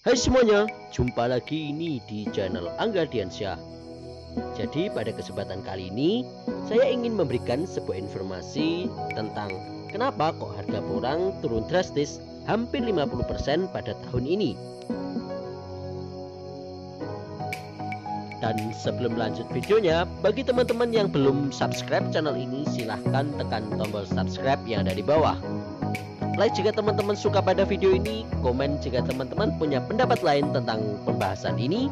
Hai semuanya, jumpa lagi ini di channel Angga Diansyah. Jadi pada kesempatan kali ini saya ingin memberikan sebuah informasi tentang kenapa kok harga porang turun drastis hampir 50% pada tahun ini. Dan sebelum lanjut videonya, bagi teman-teman yang belum subscribe channel ini, silahkan tekan tombol subscribe yang ada di bawah. Like jika teman-teman suka pada video ini, komen jika teman-teman punya pendapat lain tentang pembahasan ini,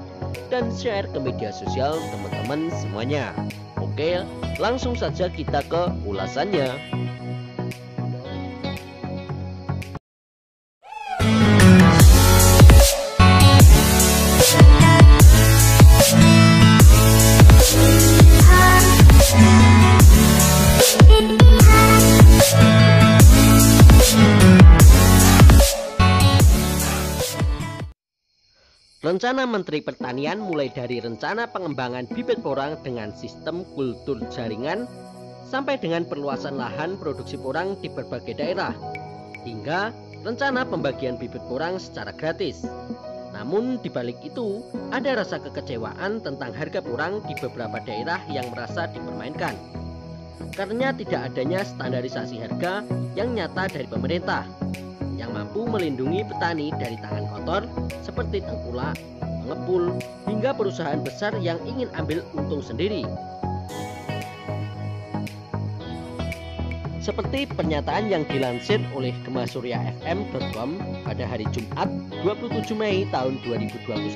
dan share ke media sosial teman-teman semuanya. Oke, langsung saja kita ke ulasannya. Rencana Menteri Pertanian mulai dari rencana pengembangan bibit porang dengan sistem kultur jaringan sampai dengan perluasan lahan produksi porang di berbagai daerah, hingga rencana pembagian bibit porang secara gratis. Namun di balik itu ada rasa kekecewaan tentang harga porang di beberapa daerah yang merasa dipermainkan karena tidak adanya standarisasi harga yang nyata dari pemerintah yang mampu melindungi petani dari tangan kotor seperti tengkulak, pengepul, hingga perusahaan besar yang ingin ambil untung sendiri. Seperti pernyataan yang dilansir oleh gemasuryafm.com pada hari Jumat 27 Mei tahun 2021,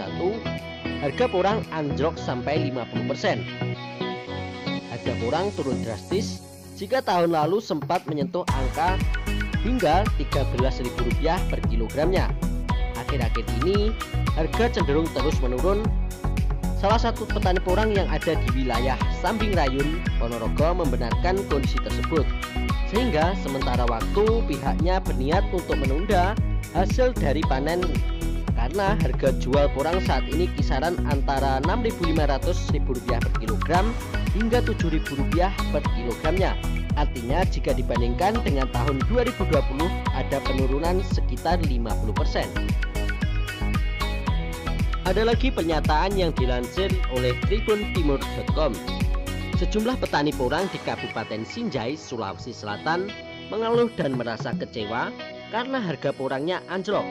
harga porang anjlok sampai 50%. Harga porang turun drastis jika tahun lalu sempat menyentuh angka hingga Rp13.000 per kilogramnya. Akhir-akhir ini harga cenderung terus menurun. Salah satu petani porang yang ada di wilayah Sambing Rayun, Ponorogo membenarkan kondisi tersebut, sehingga sementara waktu pihaknya berniat untuk menunda hasil dari panen karena harga jual porang saat ini kisaran antara Rp6.500 per kilogram hingga Rp7.000 per kilogramnya. Artinya jika dibandingkan dengan tahun 2020 ada penurunan sekitar 50%. Ada lagi pernyataan yang dilansir oleh tribuntimur.com. Sejumlah petani porang di Kabupaten Sinjai, Sulawesi Selatan mengeluh dan merasa kecewa karena harga porangnya anjlok.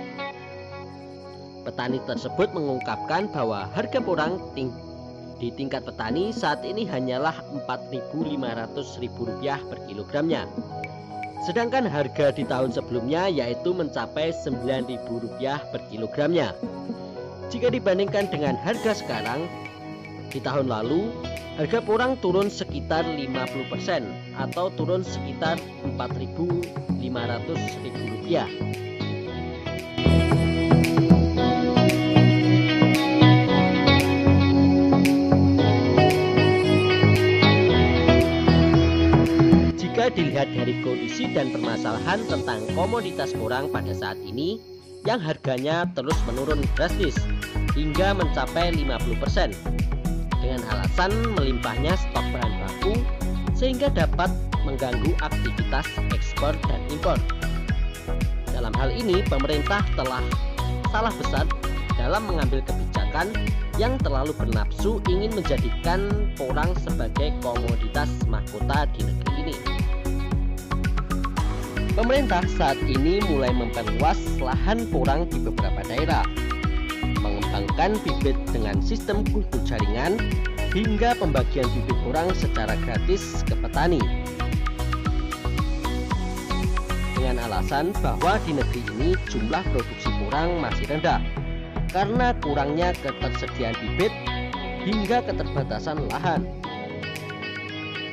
Petani tersebut mengungkapkan bahwa harga porang di tingkat petani saat ini hanyalah Rp4.500 per kilogramnya. Sedangkan harga di tahun sebelumnya yaitu mencapai Rp9.000 per kilogramnya. Jika dibandingkan dengan harga sekarang, di tahun lalu harga porang turun sekitar 50% atau turun sekitar Rp4.500. Dilihat dari kondisi dan permasalahan tentang komoditas porang pada saat ini yang harganya terus menurun drastis hingga mencapai 50% dengan alasan melimpahnya stok bahan baku sehingga dapat mengganggu aktivitas ekspor dan impor. Dalam hal ini pemerintah telah salah besar dalam mengambil kebijakan yang terlalu bernafsu ingin menjadikan porang sebagai komoditas mahkota di negeri ini. Pemerintah saat ini mulai memperluas lahan porang di beberapa daerah, mengembangkan bibit dengan sistem kultur jaringan, hingga pembagian bibit porang secara gratis ke petani. Dengan alasan bahwa di negeri ini jumlah produksi porang masih rendah, karena kurangnya ketersediaan bibit hingga keterbatasan lahan.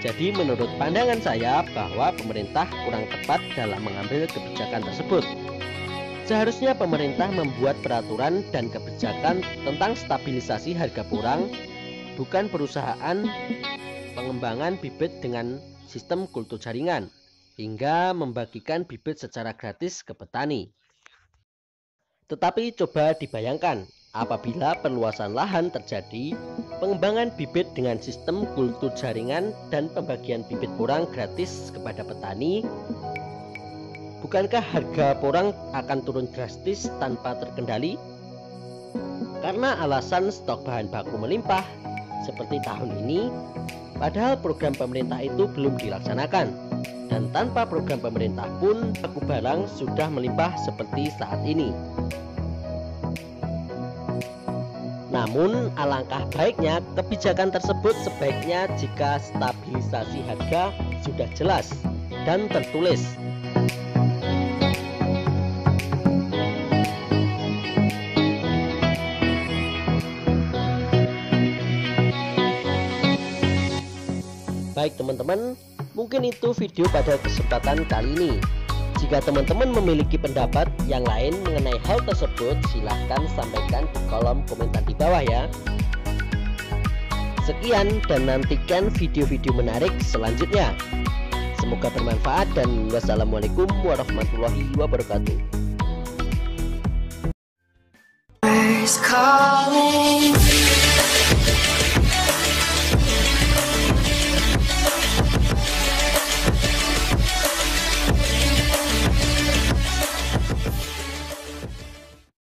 Jadi menurut pandangan saya bahwa pemerintah kurang tepat dalam mengambil kebijakan tersebut. Seharusnya pemerintah membuat peraturan dan kebijakan tentang stabilisasi harga porang, bukan perusahaan pengembangan bibit dengan sistem kultur jaringan, hingga membagikan bibit secara gratis ke petani. Tetapi coba dibayangkan, apabila perluasan lahan terjadi, pengembangan bibit dengan sistem kultur jaringan dan pembagian bibit porang gratis kepada petani, bukankah harga porang akan turun drastis tanpa terkendali? karena alasan stok bahan baku melimpah seperti tahun ini, padahal program pemerintah itu belum dilaksanakan. Dan tanpa program pemerintah pun baku barang sudah melimpah seperti saat ini. Namun alangkah baiknya kebijakan tersebut sebaiknya jika stabilisasi harga sudah jelas dan tertulis. Baik teman-teman, mungkin itu video pada kesempatan kali ini. Jika teman-teman memiliki pendapat yang lain mengenai hal tersebut, silahkan sampaikan di kolom komentar di bawah ya. Sekian dan nantikan video-video menarik selanjutnya. Semoga bermanfaat dan wassalamualaikum warahmatullahi wabarakatuh.